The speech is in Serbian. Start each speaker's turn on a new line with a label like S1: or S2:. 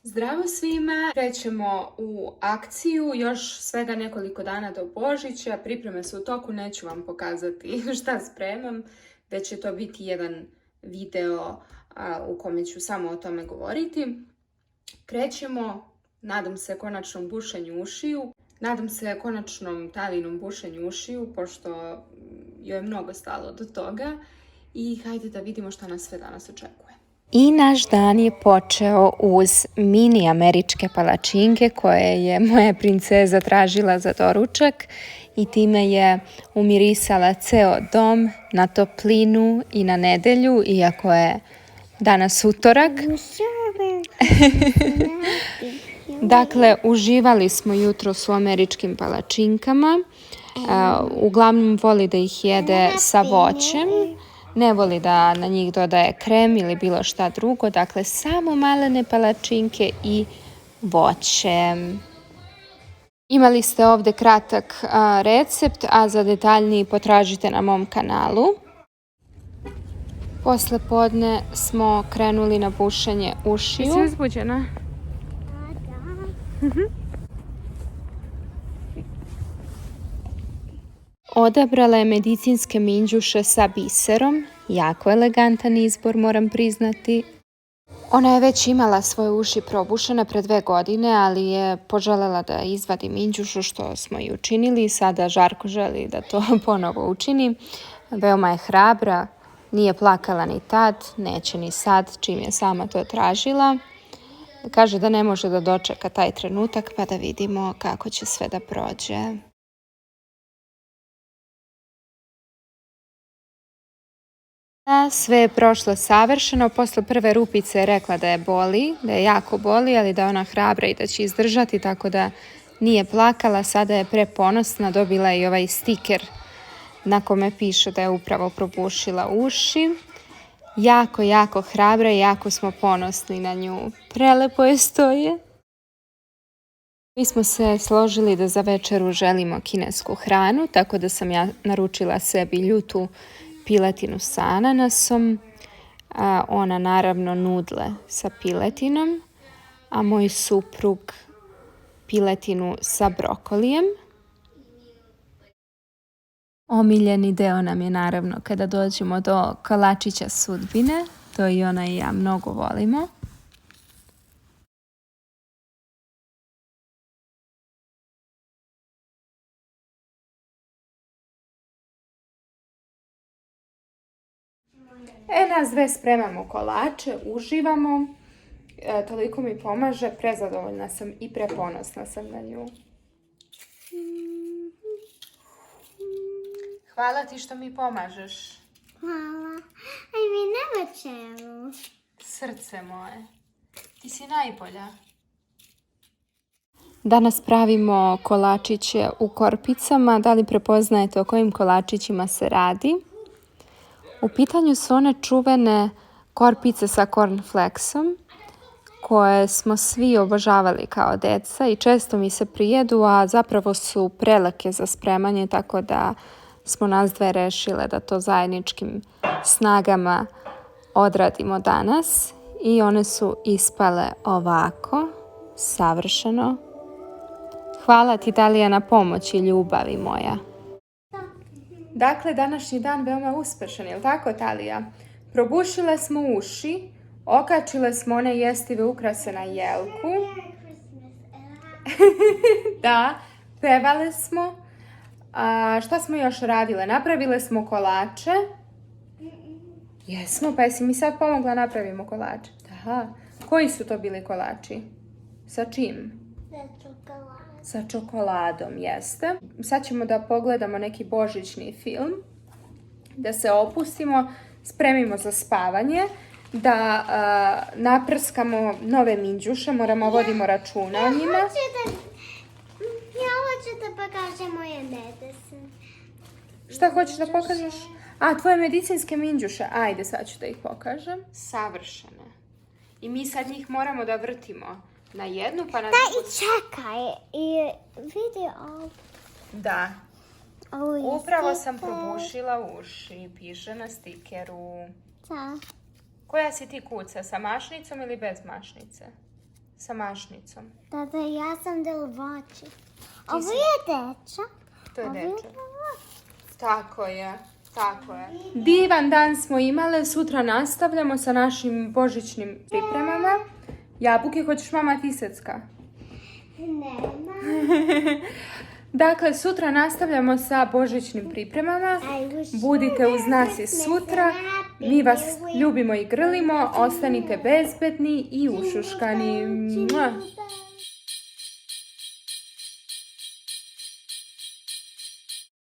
S1: Zdravo svima! Krećemo u akciju, još svega nekoliko dana do Božića, pripreme su u toku, neću vam pokazati šta spremam, već će to biti jedan video u kome ću samo o tome govoriti. Krećemo, nadam se konačnom bušenju ušiju, nadam se konačnom Talinom bušenju ušiju, pošto joj je mnogo stalo do toga i hajde da vidimo šta nas sve danas očekuje.
S2: I naš dan je počeo uz mini američke palačinke koje je moja princeza tražila za doručak i time je umirisala ceo dom na toplinu i na nedelju, iako je danas utorak. Dakle, uživali smo jutros u američkim palačinkama. Uglavnom voli da ih jede sa voćem. Ne voli da na njih dodaje krem ili bilo šta drugo. Dakle, samo malene palačinke i voće. Imali ste ovdje kratak recept, a za detaljniji potražite na mom kanalu. Posle podne smo krenuli na bušenje ušiju. Jesi uzbuđena? Da. Odabrala je medicinske minđuše sa biserom, jako elegantan izbor, moram priznati. Ona je već imala svoje uši probušene pre 2 godine, ali je poželjela da izvadi minđušu, što smo i učinili i sada žarko želi da to ponovo učini. Veoma je hrabra, nije plakala ni tad, neće ni sad, čim je sama to tražila. Kaže da ne može da dočeka taj trenutak, pa da vidimo kako će sve da prođe. Sve je prošlo savršeno. Posle prve rupice je rekla da je boli, da je jako boli, ali da je ona hrabra i da će izdržati, tako da nije plakala. Sada je preponosna, dobila je i ovaj stiker na kome piše da je upravo probušila uši. Jako, jako hrabra i jako smo ponosni na nju. Prelepo je stoje. Mi smo se složili da za večeru želimo kinesku hranu, tako da sam ja naručila sebi ljutu piletinu sa ananasom, a ona naravno nudle sa piletinom, a moj suprug piletinu sa brokolijem. Omiljeni deo nam je naravno kada dođemo do kolačića sudbine, to i ona i ja mnogo volimo.
S1: Nas dve spremamo kolače, uživamo, toliko mi pomaže, prezadovoljna sam i preponosna sam na nju. Hvala ti što mi pomažeš.
S3: Hvala. Aj mi nema čemu.
S1: Srce moje, ti si najbolja.
S2: Danas pravimo kolačiće u korpicama. Da li prepoznajete o kojim kolačićima se radi? U pitanju su one čuvene korpice sa cornflakesom koje smo svi obožavali kao deca i često mi se prijedu, a zapravo su prelake za spremanje, tako da smo nas dve rešile da to zajedničkim snagama odradimo danas. I one su ispale ovako, savršeno. Hvala ti, Dalija, na pomoći i ljubavi moja.
S1: Dakle, današnji dan veoma uspešan, je li tako, Talija? Probušile smo uši, okačile smo one jestive ukrase na jelku. Da, pevale smo. Šta smo još radile? Napravile smo kolače. Jesmo, pa jesi mi sad pomogla napravimo kolače? Aha. Koji su to bili kolači? Sa čim? Sa čokoladom, jeste. Sad ćemo da pogledamo neki božićni film, da se opustimo, spremimo za spavanje, da naprskamo nove minđuše, moramo vodimo računa o njima.
S3: Ja hoću da pokažem moje medicine.
S1: Šta hoćeš da pokažeš? Tvoje medicinske minđuše. Ajde, sad ću da ih pokažem. Savršene. I mi sad njih moramo da vrtimo na jednu, pa na drugu.
S3: Da, i čekaj, i vidi ovo.
S1: Da. Upravo sam probušila uši, piše na stikeru.
S3: Da.
S1: Koja si ti kuca, sa mašnicom ili bez mašnice? sa mašnicom.
S3: Tata, ja sam delvači. Ovo je dečak.
S1: To je
S3: Ovo je
S1: dečak.
S3: delvač.
S1: Tako je, tako je. Divan dan smo imale, sutra nastavljamo sa našim božićnim pripremama. Jabuke, hoćeš mama ti secka?
S3: Nema.
S1: Dakle, sutra nastavljamo sa božićnim pripremama. Budite uz nas i sutra. Mi vas ljubimo i grlimo. Ostanite bezbedni i ušuškani. Mua.